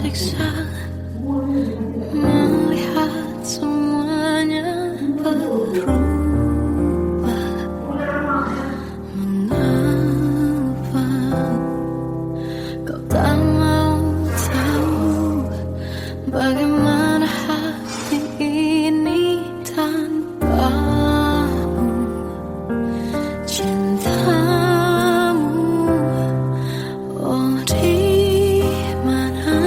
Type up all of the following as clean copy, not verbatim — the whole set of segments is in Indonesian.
tersiksa melihat semuanya berubah. Mengapa kau tak mau tahu bagaimana hati ini tanpamu? Cintamu, oh di mana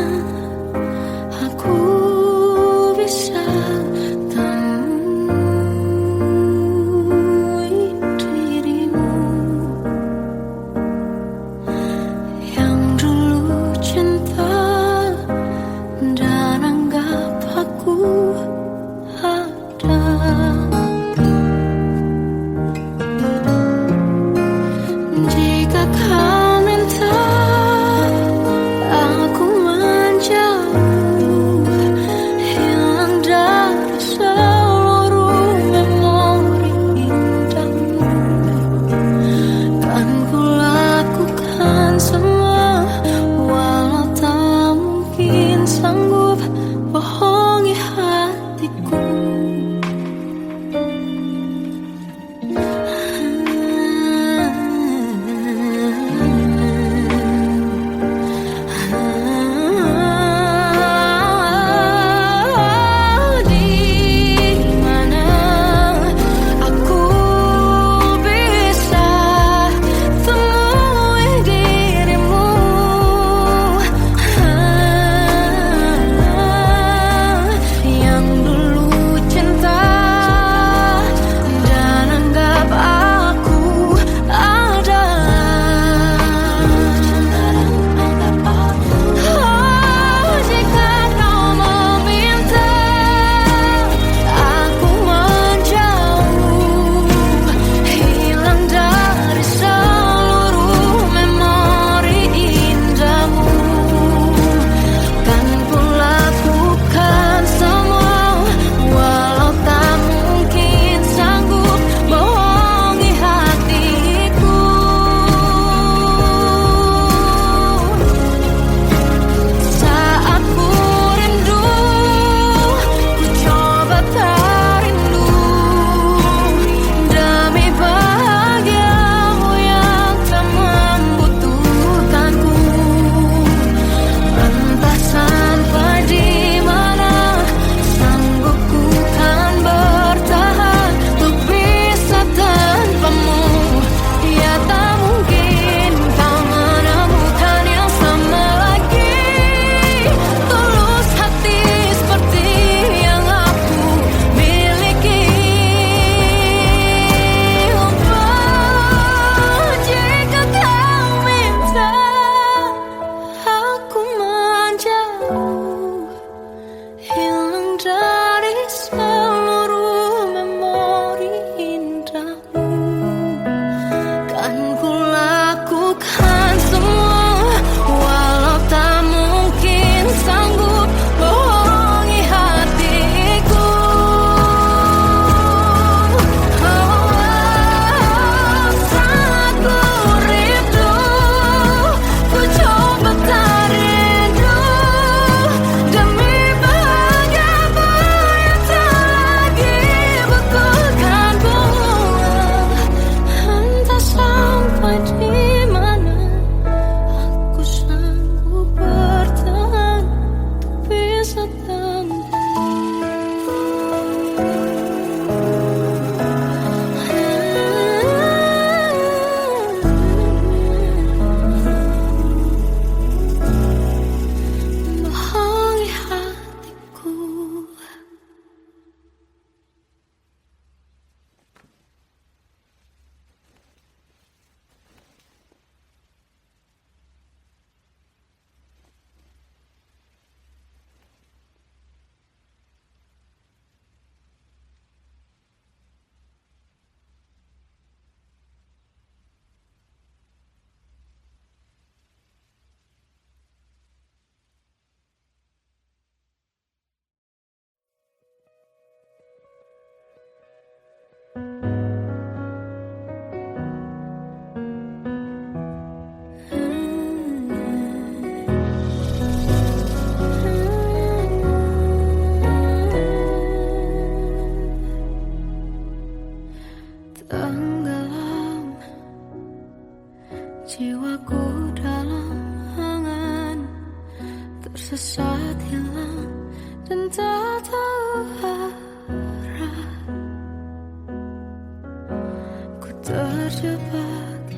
terjebak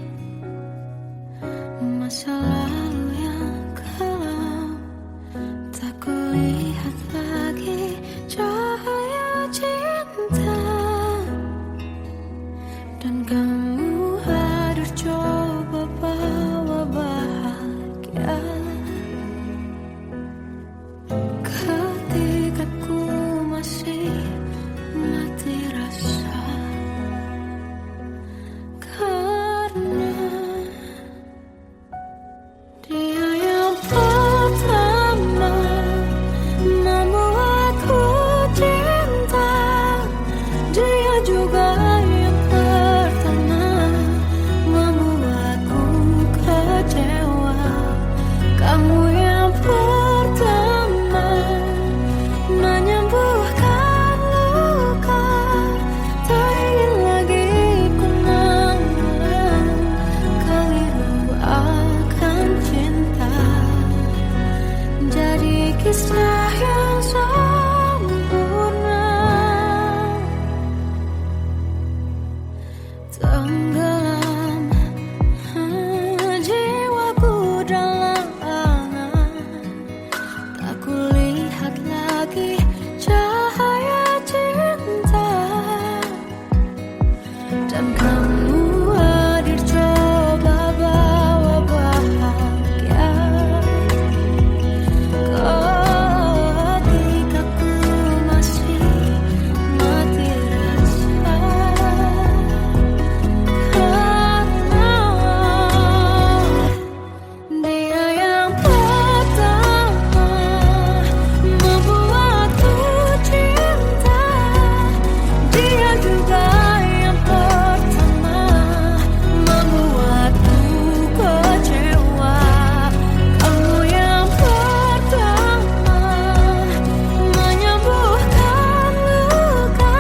masa lalu yang kelam. Tak kulihat lagi cahaya cinta, dan kamu hadir coba bawa bahagia. Ketika ku masih mati rasa, karena dia yang pertama membuatku cinta. Dia juga yang pertama membuatku kecewa. Kamu yang pertama menyembuhkan luka. Tak ingin lagi ku mengulang keliru akan cinta. Jadi kisah yang sempurna, tenggelam jiwaku dalam angan. Tak kulihat lagi cahaya cinta, dan kamu hadir coba bawa bahagia. Ketika ku masih mati rasa, karena dia yang pertama membuatku cinta. Dia juga yang pertama membuatku kecewa. Kamu yang pertama menyembuhkan luka.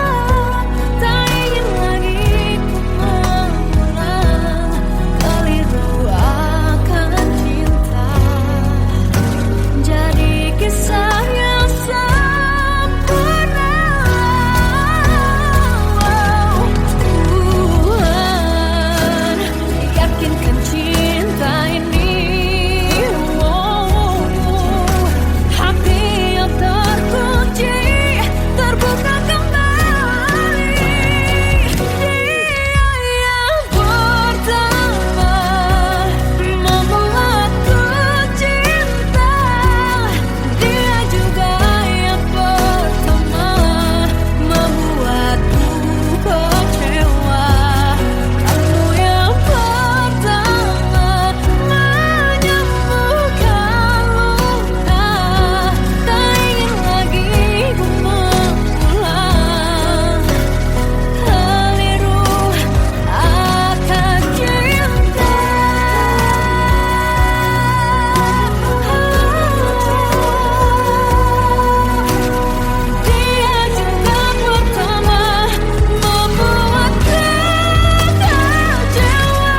Tak ingin lagi ku mengulang keliru akan cinta. Jadi kisah yang sempurna. Tuhan yakinkan cinta ini, hati yang terkunci terbuka kembali. Dia yang pertama membuatku cinta. Dia juga yang pertama membuatku kecewa. Kamu yang pertama menyembuhkan luka. Tak ingin lagi ku mengulang keliru akan cinta. Dia juga pertama membuatku kecewa.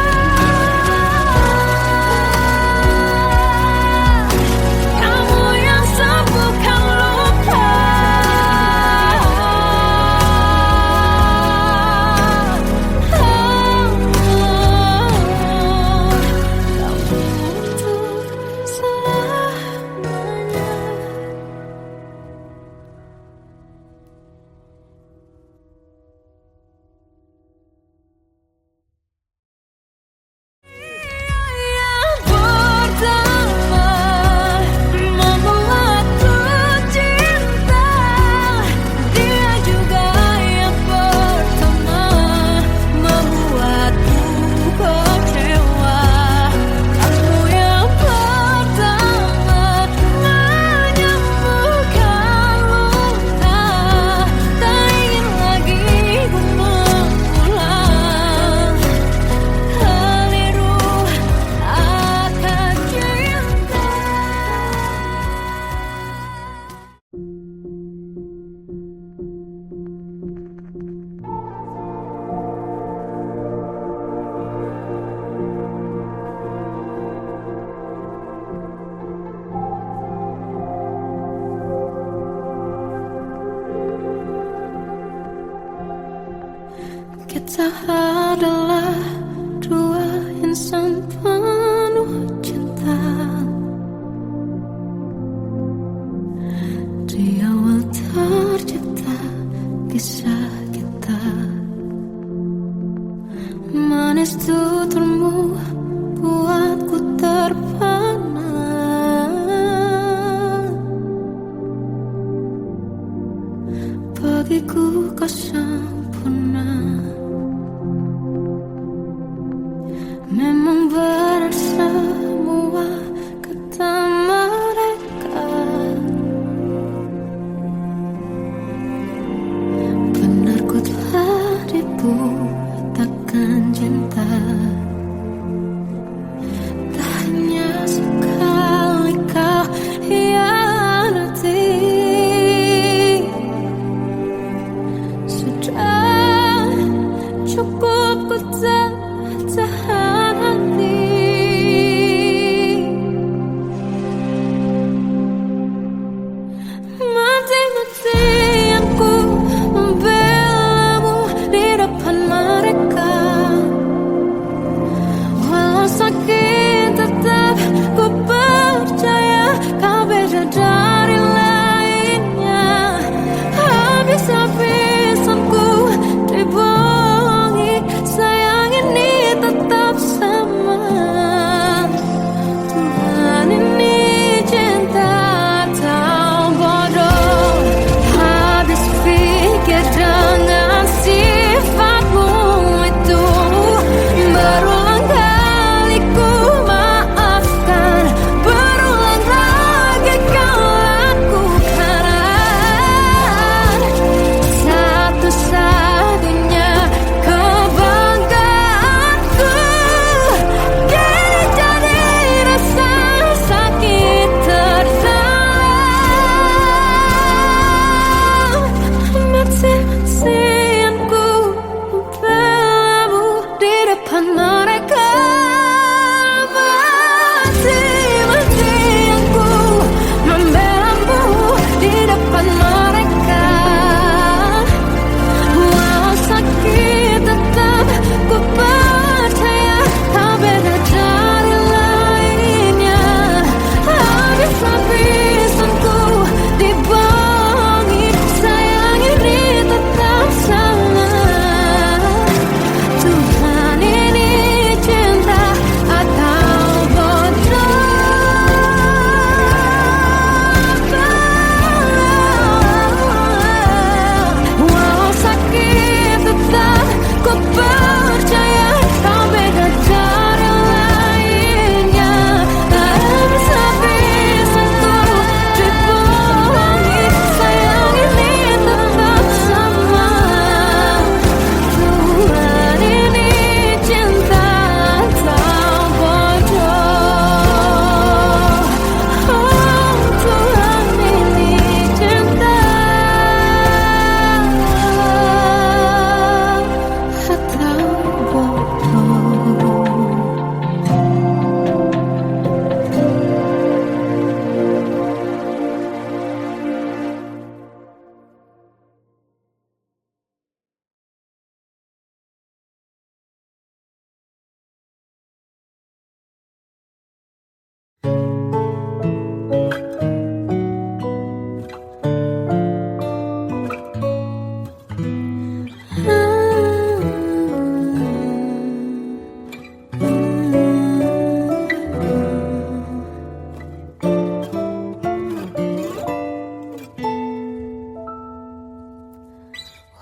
Kamu yang sembuhkan luka. Kamu untuk selamanya. Yang pertama membuatku cinta. Dia juga yang pertama membuatku kecewa. Kamu yang pertama menyembuhkan luka. Tak ingin lagi ku mengulang keliru akan cinta. Kita adalah kisah kita. Manis tuturmu buatku terpana. Bagiku kau sempurna. Memang benar semua kata mereka. Benar ku telah dibutakan cinta. Tak hanya sekali kau hianati. Sudah cukup ku tahan hati. Mati-matian ku membelamu di depan mereka. Walau sakit tetap ku percaya kau beda dari lainnya. Habis-habisan ku dibohongi, sayang ini tetap sama. Tuhan ini cinta atau bodoh. Habis pikir dengan sifatmu itu. Berulang kali ku maafkan, berulang lagi kau lakukan. Satu-satunya kebanggaanku kini jadi rasa sakit terdalam. Mati-matian ku membelamu di depan mereka. Mati-matian ku membelamu di depan mereka. Walau sakit tetap ku percaya kau beda dari lainnya. Habis-habisan ku dibohongi, sayang ini tetap sama. Tuhan ini cinta atau bodoh. Walau sakit tetap ku percaya kau beda dari lainnya. Habis-habisan ku dibohongi, sayang ini tetap sama. Tuhan ini cinta atau bodoh. Oh, Tuhan ini cinta atau bodoh.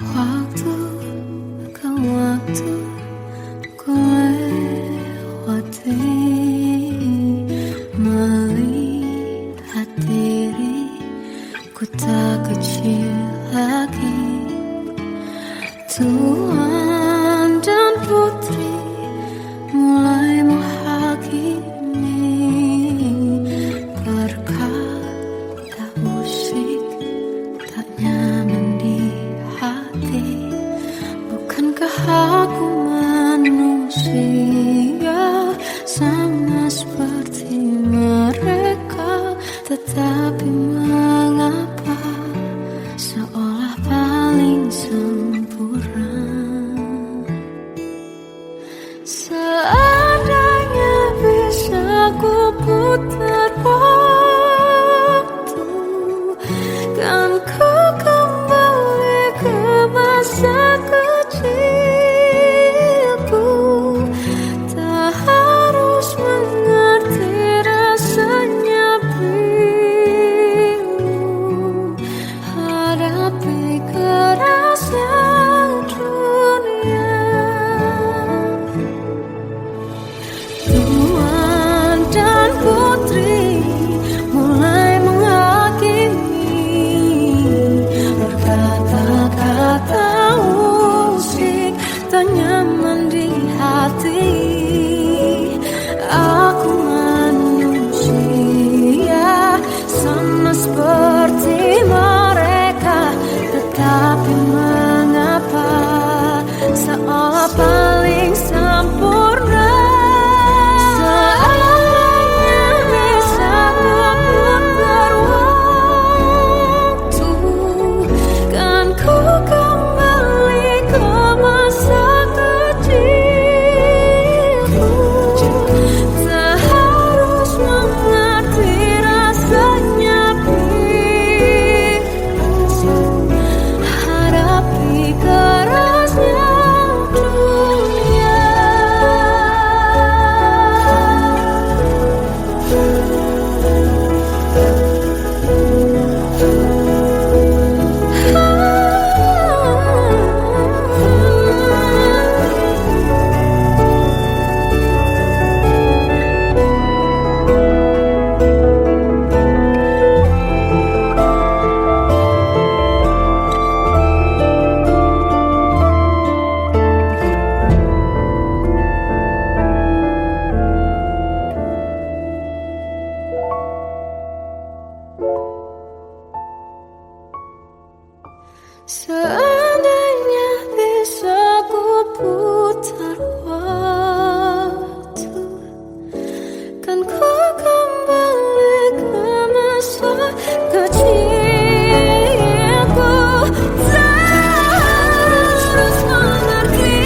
Waktu ke waktu ku lewati, melihat diri ku tak kecil lagi. Tuan dan putri mulai menghakimi. Berkata musik tak nyaman di hati. Bukankah aku manusia sama seperti mereka? Tetapi mengapa seolah paling sempurna? masa kecilku. Tak harus mengerti rasanya pilu, hadapi kerasnya dunia. Tuan dan putri mulai menghakimi, berkata-kata usik tak nyaman di hati. Aku manusia sama seperti mereka, tetapi mengapa seolah paling sempurna. Seandainya bisa memutar waktu, kan ku kembali ke masa kecilku. Tak harus mengerti rasanya pilu, hadapi kerasnya dunia. Seandainya bisa ku putar waktu, kan ku kembali ke masa kecilku. Tak harus mengerti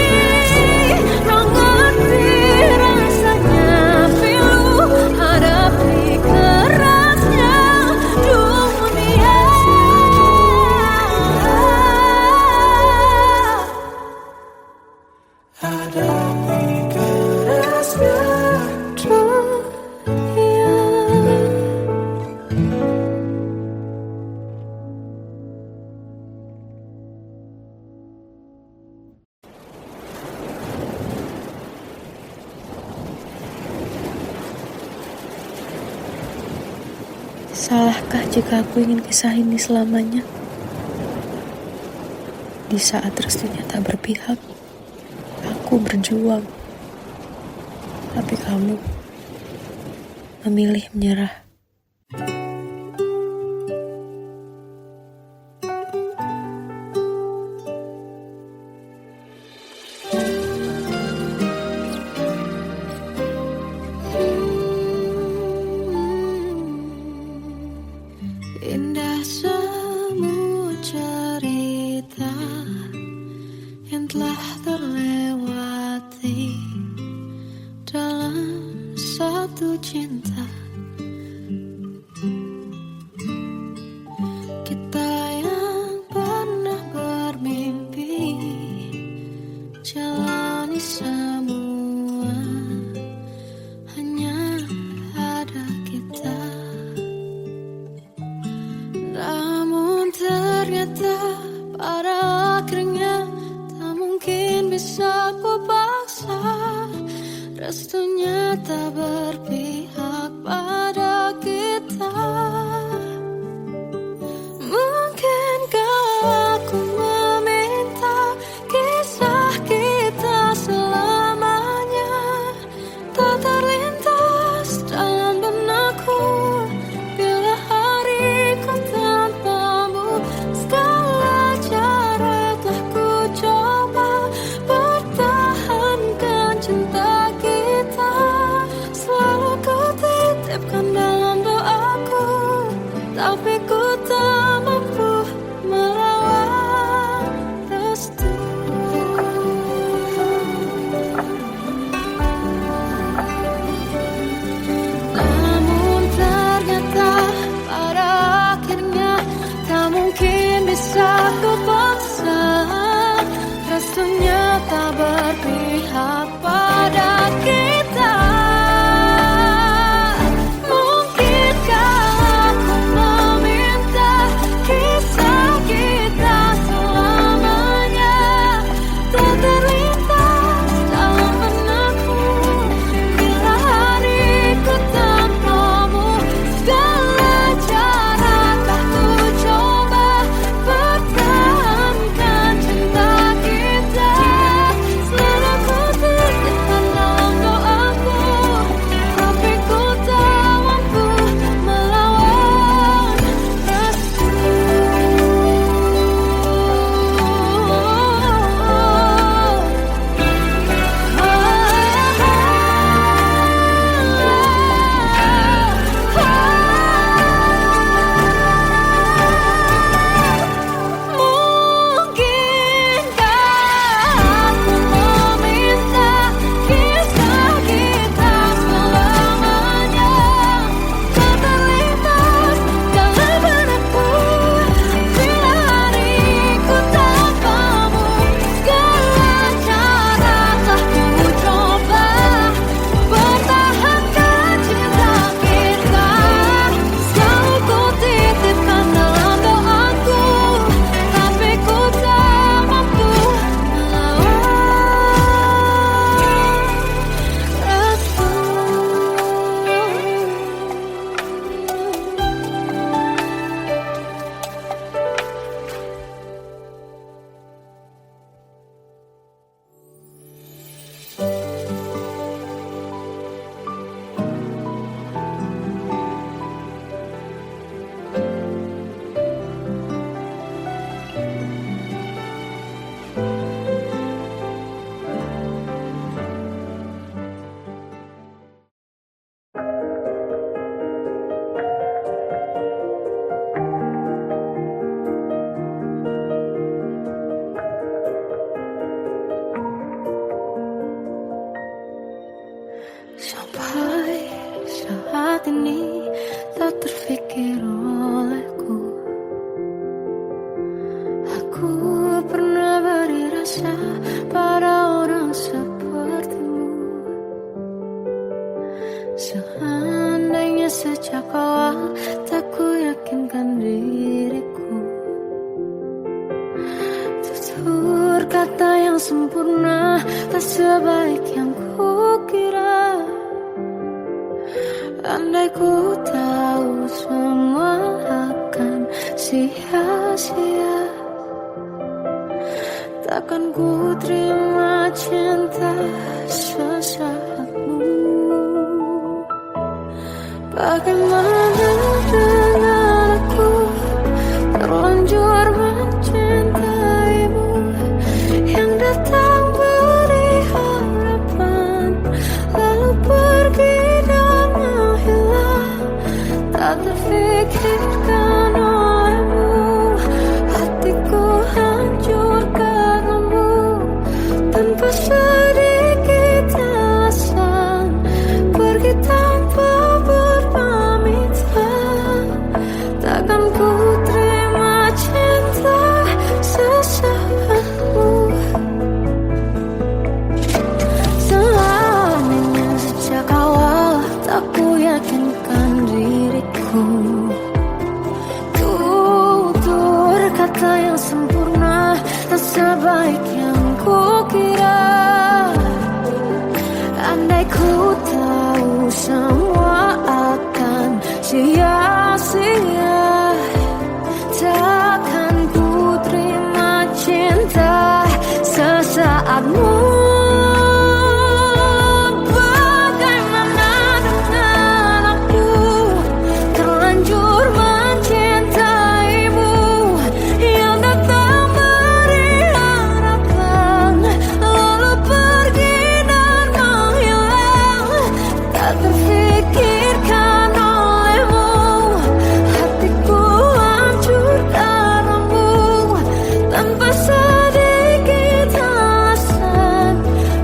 rasanya pilu, hadapi kerasnya dunia. Hadapi kerasnya dunia. Salahkah jika aku ingin kisah ini selamanya? Di saat restunya tak berpihak, aku berjuang. Tapi kamu memilih menyerah. Indah semua cerita yang telah terlewati dalam satu cinta. Kita yang pernah bermimpi jalani semua, hanya ada kita. Namun ternyata pada akhirnya tak mungkin bisa ku paksa. Restunya tak berpihak pada kita. Mungkinkah aku meminta kisah kita selamanya tak terlintas dalam benakku bila hariku tanpamu. Segala cara telah ku coba pertahankan cinta kita, selalu ku titipkan Ku pernah beri rasa pada orang sepertimu. Seandainya sejak awal tak ku yakinkan diriku. Tutur kata yang sempurna tak sebaik yang ku kira. Andai ku tahu semua akan sia-sia, takkan ku terima cinta sesaatmu. Bagaimana dengan aku terlanjur mencintaimu, yang datang beri harapan lalu pergi dan menghilang. Tak terfikirkan olehmu, hatiku hancur karenamu. Tanpa sedikit alasan pergi tanpa berpamitan. Takkan ku terima cinta sesaatmu. Selamanya sejak awal tak ku yakinkan diriku. Tutur kata yang sempurna tak sebaik yang ku kira. Andai ku tahu semua akan sia-sia, takkan ku terima cinta sesaatmu. Bagaimana dengan aku terlanjur mencintaimu, yang datang beri harapan lalu pergi dan menghilang. Tak terfikirkan olehmu, hatiku hancur karenamu. Tanpa sedikit alasan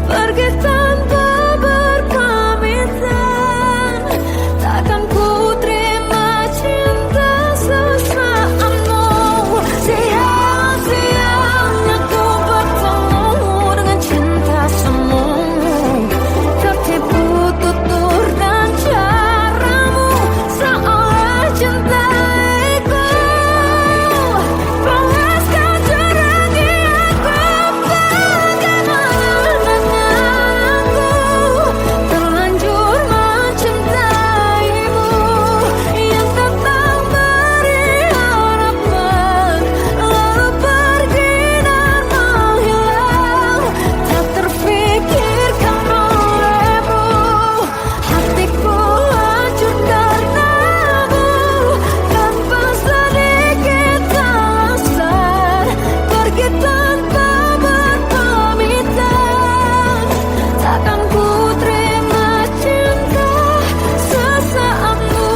pergi tanpa berpamitan. Takkan ku terima cinta sesaatmu. Sia-sianya ku bertemu dengan cinta semu. Tertipu tutur dan caramu, seolah cintaiku. Panaskan jerangi aku. Bagaimana dengan aku terlanjur mencintaimu, yang datang beri harapan lalu pergi dan menghilang. Tak terfikirkan olehmu, hatiku hancur karenamu. Tanpa sedikit alasan pergi tanpa berpamitan. Takkan ku terima cinta sesaatmu.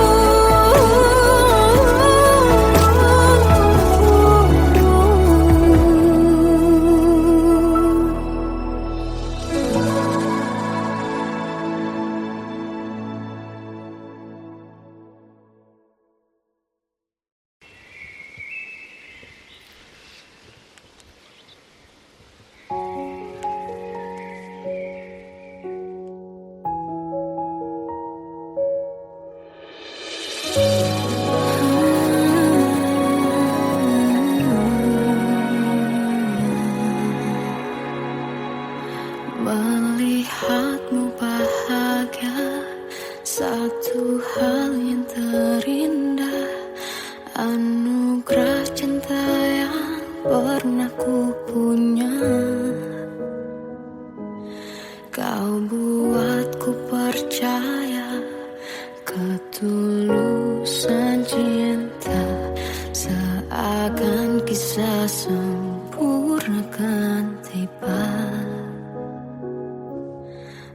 Melihatmu bahagia, satu hal yang terindah. Anugerah cinta yang pernah ku punya. Kau buatku percaya ketulusan cinta, seakan kisah sempurna kan tiba.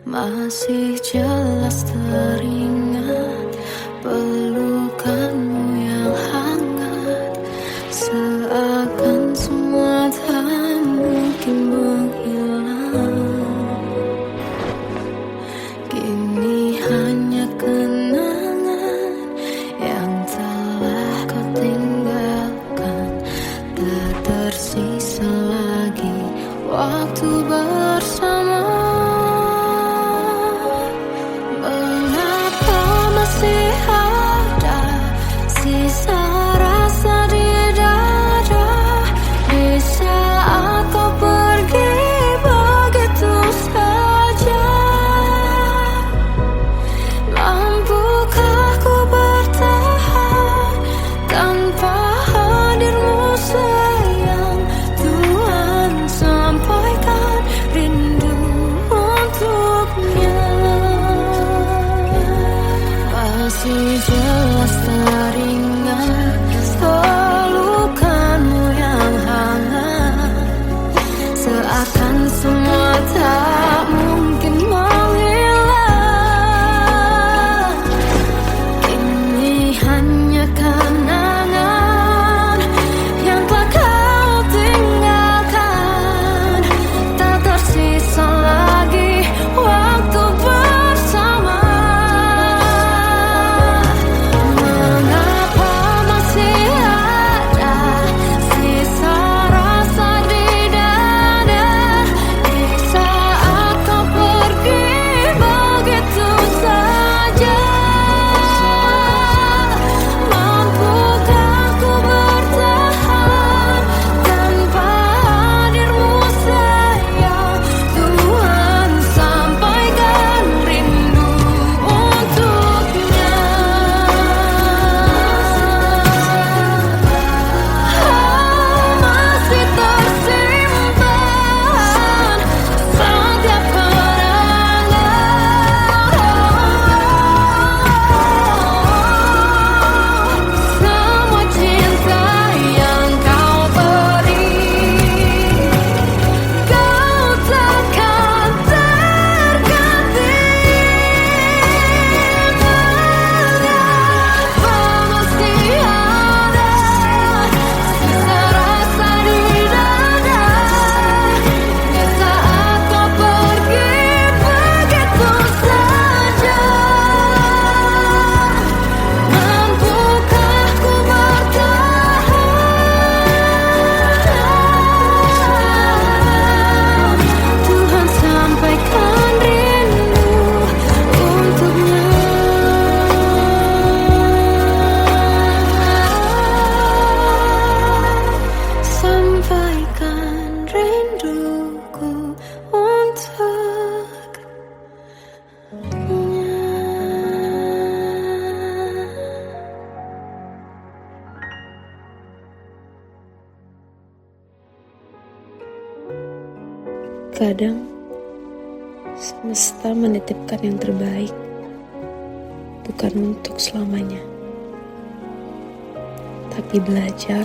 Masih jelas teringat pelukanmu yang hangat, seakan semua tak mungkin menghilang. Kini hanya kenangan yang telah kau tinggalkan, tak tersisa waktu bersama. Mengapa masih ada sisa rasa di dada di saat kau pergi begitu saja? Mampukah ku bertahan tanpa hadirmu sayang? Tuhan, sampaikan rindu untuknya. Masih jelas teringat pelukanmu yang hangat, seakan semua tak mungkin menghilang. Kini hanya kenangan yang telah kau tinggalkan. Tak tersisa lagi waktu bersama. Mengapa masih ada sisa rasa di dada di saat kau pergi begitu saja? Mampukah ku bertahan tanpa hadirmu sayang? Tuhan, sampaikan rindu untuknya. Masih tersimpan setiap kenangan, semua cinta yang kau beri. Kau takkan terganti. Mengapa masih ada sisa rasa di dada di saat kau pergi begitu saja? Mampukah ku bertahan? Tuhan, sampaikan rindu untuknya. Sampaikan rinduku untuknya. Kadang semesta menitipkan yang terbaik, bukan untuk selamanya, tapi belajar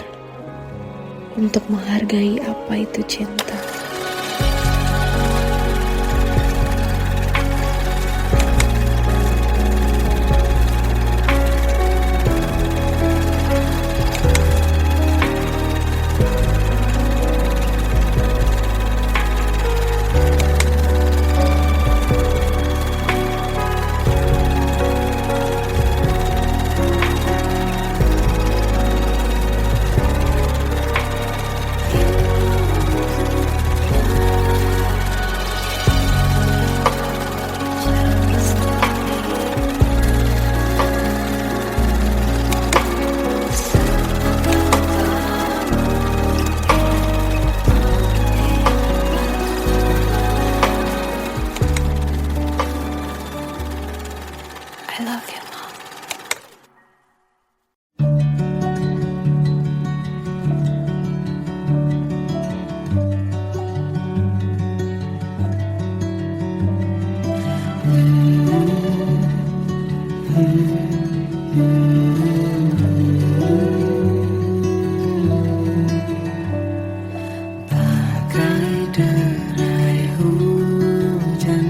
untuk menghargai apa itu cinta. I love you, Mom. Bagai derai hujan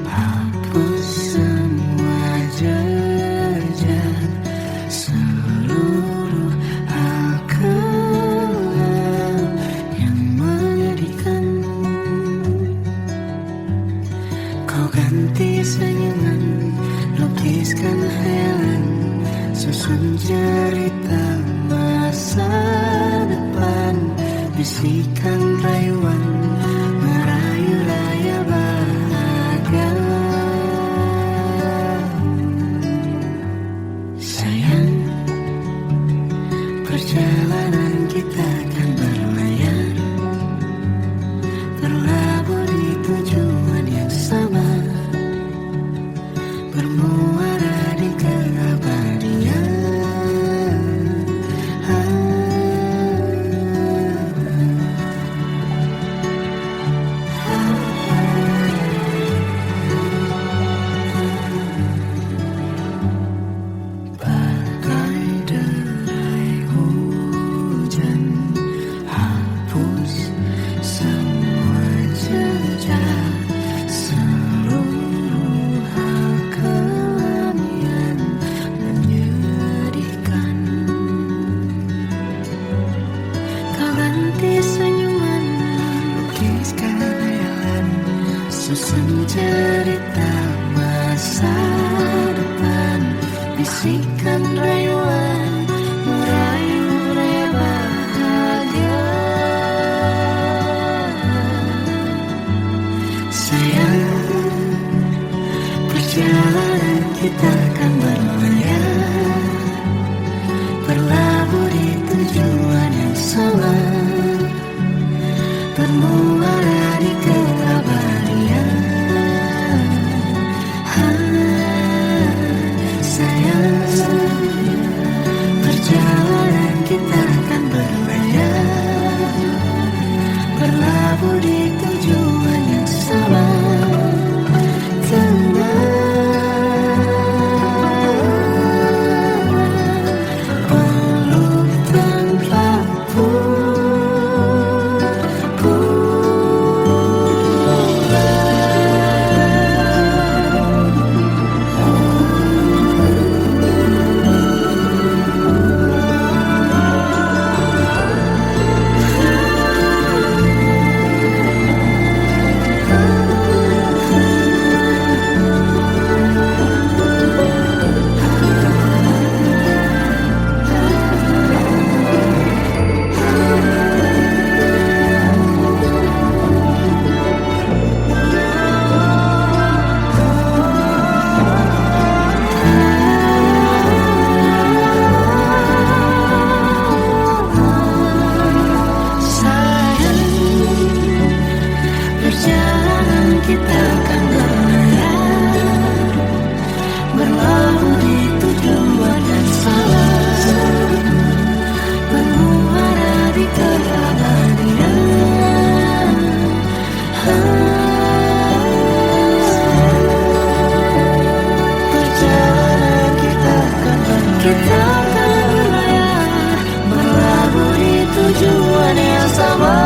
hapus semua jejak, seluruh hal kelam yang menyedihkan. Kau ganti senyuman, lukiskan hayalan, susun cerita masa depan, bisikan rayuan bosan cerita masa depan, bisikan rayuan merayu raya bahagia. Sayang, perjalanan kita akan berlayar, berlabuh di tujuan yang sama, bermuara di keabadian. Sayang, perjalanan kita akan berlayar, berlabuh di tujuan yang sama. Kita akan berlayar, berlabuh di tujuan yang sama, bermuara di keabadian. Perjalanan kita akan berlayar, berlabuh di tujuan yang sama.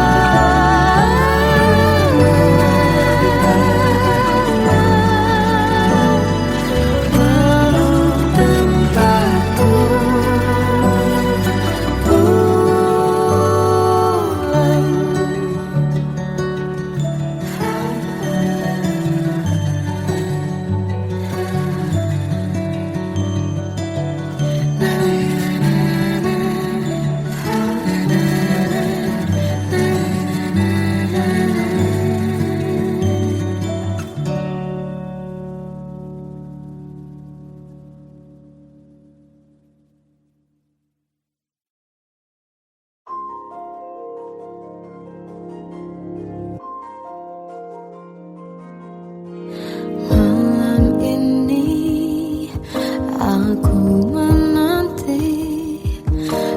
Aku menanti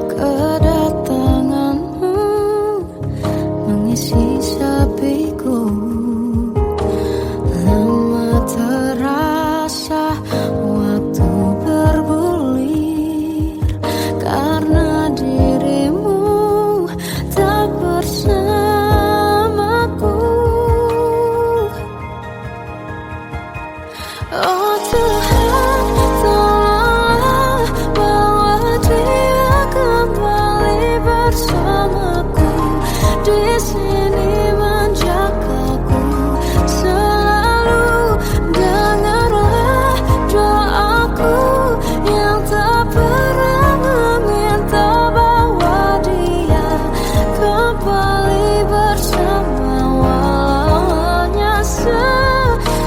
kedatanganmu, mengisi sepiku. Lama terasa waktu bergulir, karena dirimu tak bersamaku. Oh Tuhan, tolonglah bawa dia kembali bersamaku. Di sini menjagaku selalu. Dengarlah doaku yang tak pernah meminta, bawa dia kembali bersama, walau hanya sesaat.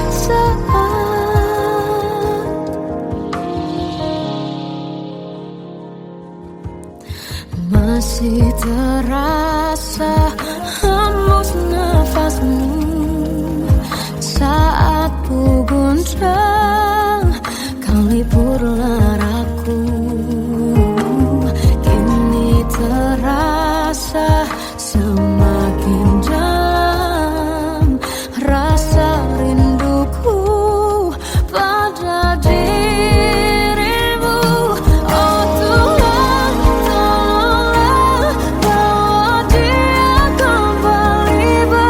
Masih terasa hembus nafasmu saat ku guncang, kau liburlah aku. Kini terasa semakin dalam rasa rinduku pada dirimu. Oh Tuhan, tolonglah bawa dia kembali bersamaku.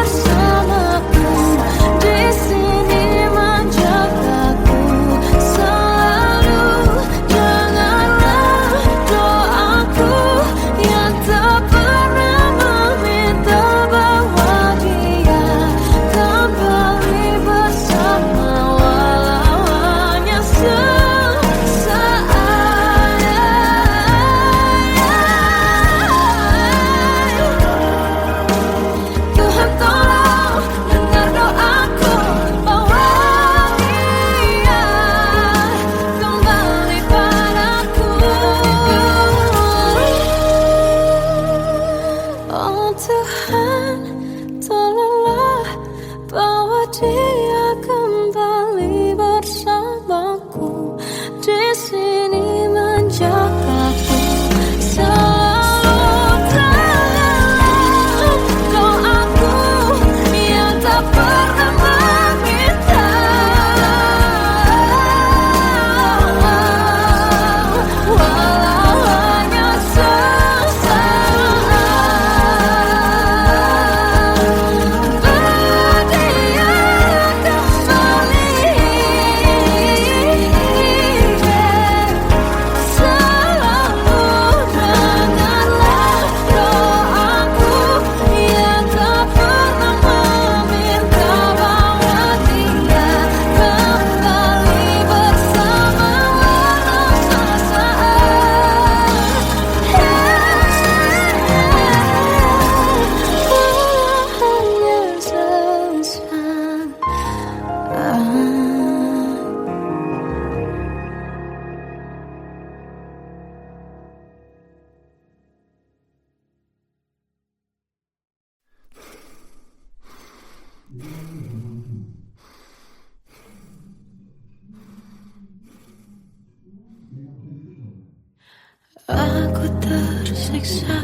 Aku tersiksa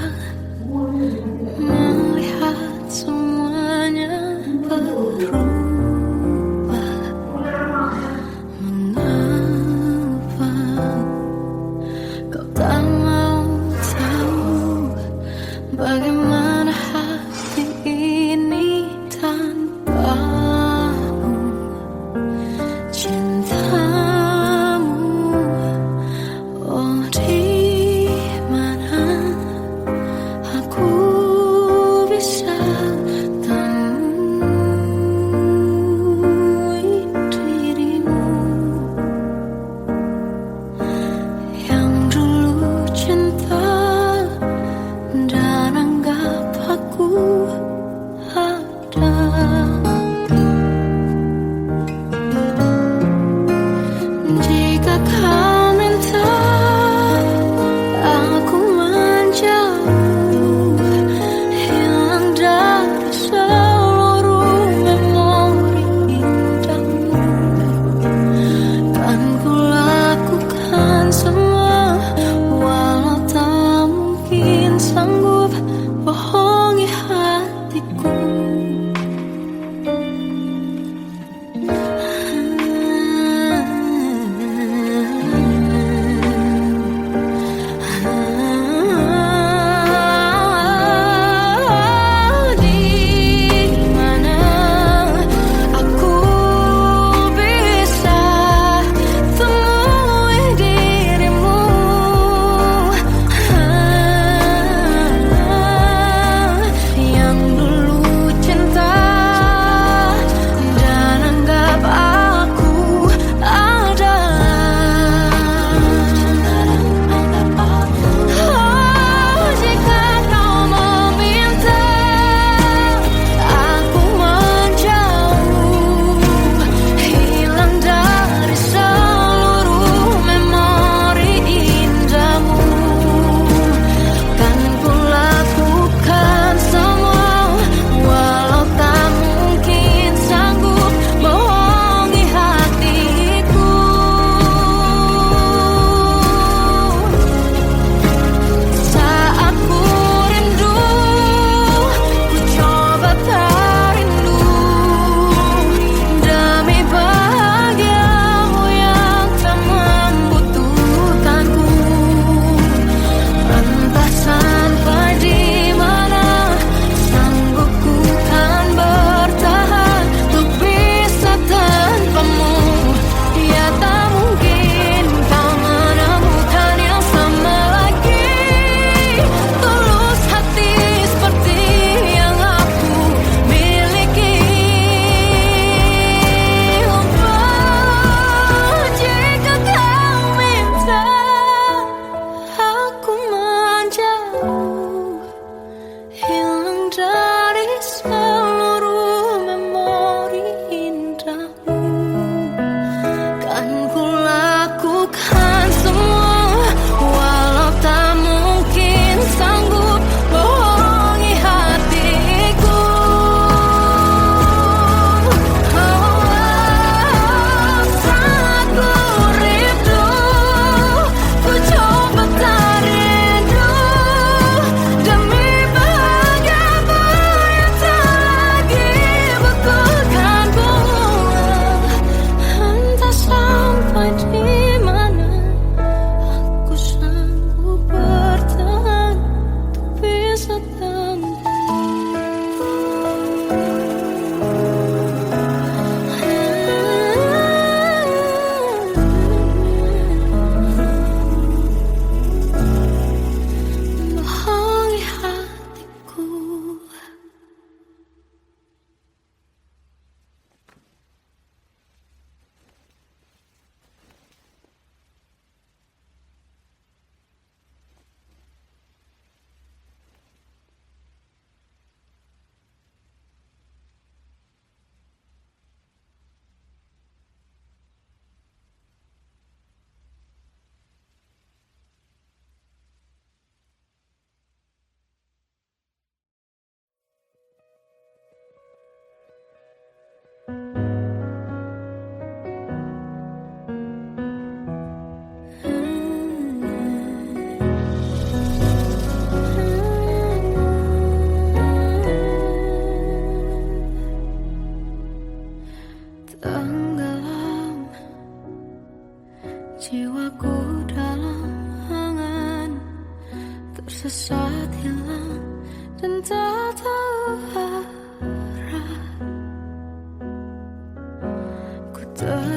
melihat semuanya berubah. Mengapa kau tak mau tahu bagaimana hati ini tanpamu? Cintamu, oh di mana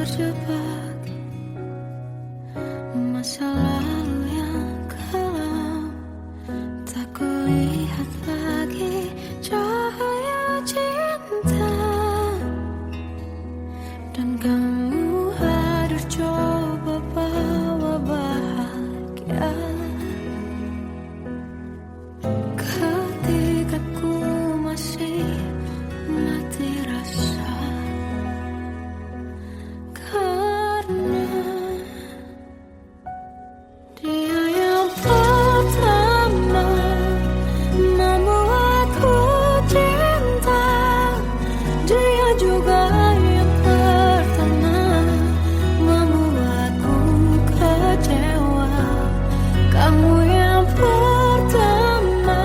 terjebak masa lalu yang kelam. Tak kulihat lagi cahaya cinta, dan kamu hadir coba bawa bahagia. Ketika ku masih mati rasa, karena dia yang pertama membuatku cinta. Dia juga yang pertama membuatku kecewa. Kamu yang pertama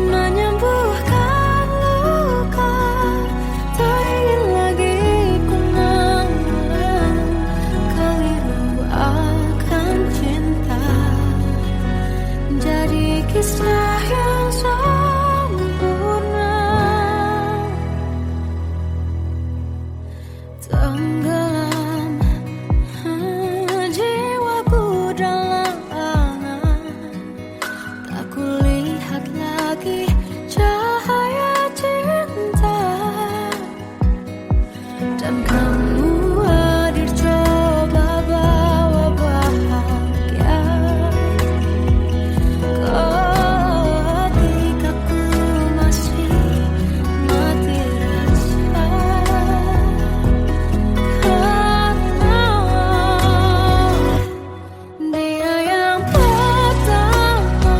menyembuhkan luka. Tak ingin lagi ku mengulang keliru akan cinta. Jadi kisah yang sempurna, tenggelam jiwaku dalam angan. Tak kulihat lagi cahaya cinta, dan kamu hadir coba bawa bahagia. Ketika ku masih mati rasa, karena dia yang pertama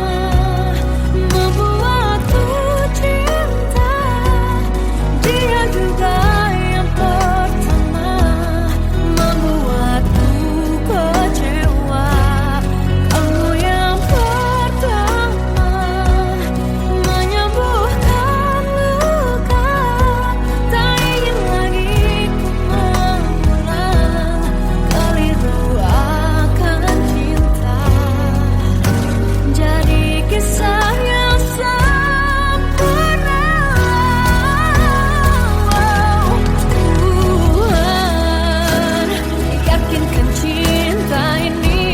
membuatku cinta. Dia juga yang pertama membuatku kecewa. Kamu yang pertama menyembuhkan luka. Tak ingin lagi ku mengulang keliru akan cinta. Jadi kisah yang sempurna. Tuhan yakinkan cinta ini,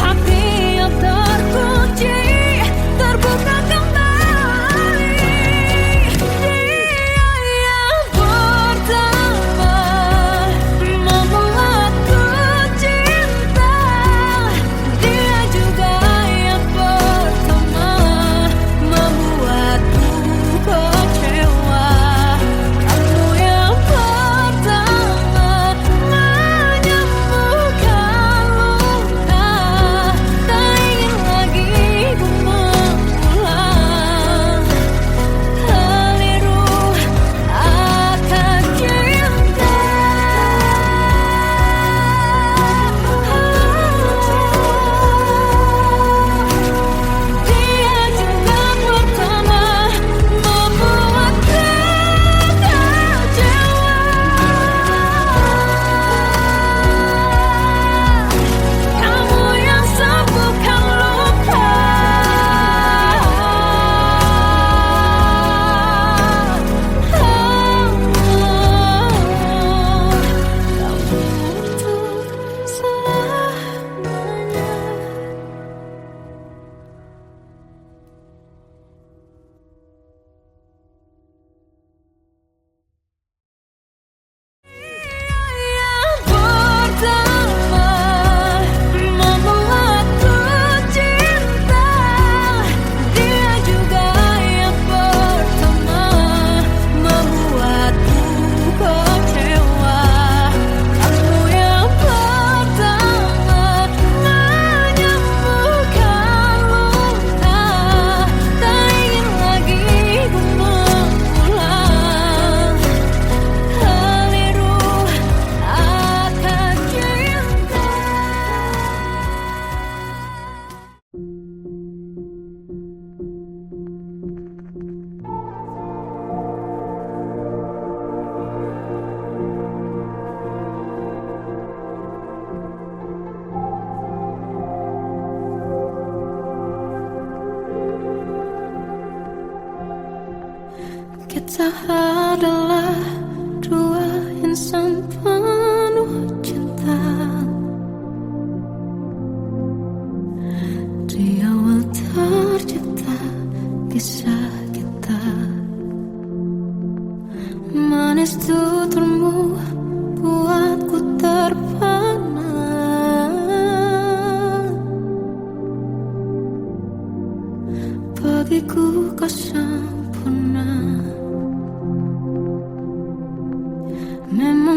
hati yang terkunci terbuka kembali. Dia yang pertama membuatku cinta. Dia juga yang pertama membuatku kecewa. Kamu yang pertama menyembuhkan luka. Tak ingin lagi ku mengulang keliru akan cinta. Dia juga pertama membuatku kecewa. Kamu yang sembuhkan luka. Kamu untuk selamanya. Yang pertama membuatku cinta. Dia juga yang pertama membuatku kecewa. Kamu yang pertama menyembuhkan luka. Tak ingin lagi ku mengulang keliru akan cinta. Kita adalah insan penuh cinta. Di awal tercipta kisah kita, manis tuturmu buatku terpana. Bagiku kau sempurna. Memang